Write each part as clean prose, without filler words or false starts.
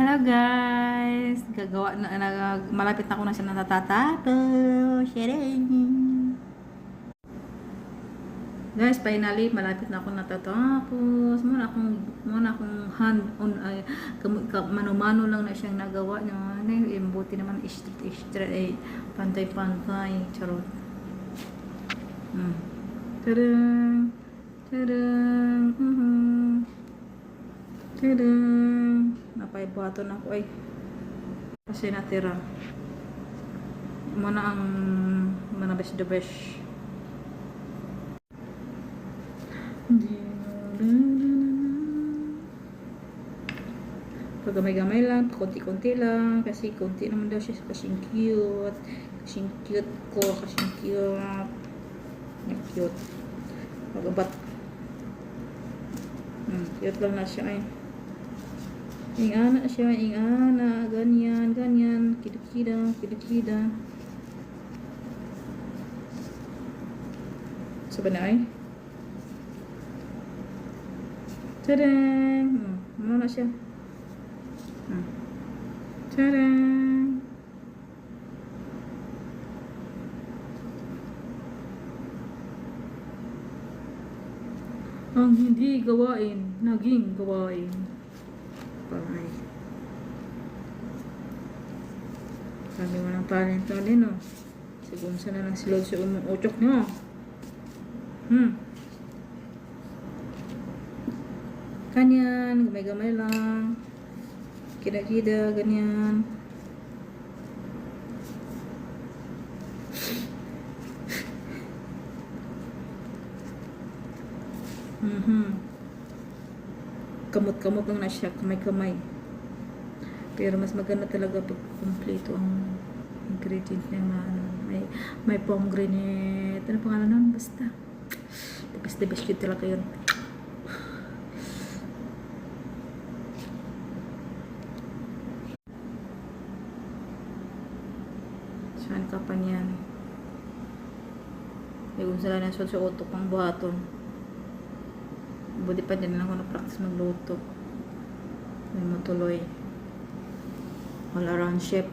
Hello guys! Malapit na ako na siya natatapos. Sharing! Guys, finally, malapit na ako natatapos. Muna akong hand on, mano-mano lang na siyang nagawa niya. Buti naman, straight, pantay-pantay. Charot. Tadang! Tadang! Tadang! Napaibato na ako ay. Kasi natira. Muna ang manabes the best. Pagamay-gamay lang, konti-konti lang, kasi konti naman daw siya, kasing cute ko, kasing cute, magabat, cute lang na siya ay, ingana siya, ganyan, kida, sabi na ay, tadang, ano na siya, tadang, ang hindi gawain, naging gawain. Pangay. Sabi mo ng talent din, no? Siguro sana lang silod sa umuutok nyo. Ganyan, gamay-gamay lang. Kida-kida, ganyan. Kamot-kamot lang na siya, kamay-kamay. Pero mas maganda talaga pag kompleto ang ingredient niya na may pomegranate. Ano pangalan nun? Basta. The best yun talaga yun. Saan ka pa niyan? Yung sila na sa utok ng buhaton. Buti pa din lang ako na-practice magluto. May matuloy. All around chef.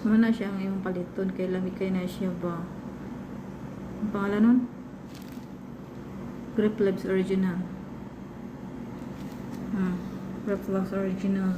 Muna siya ngayong paliton. Kay lamig kayo na siya ba? Ang pangalan nun? Grape Labs Original. Grape Labs Original.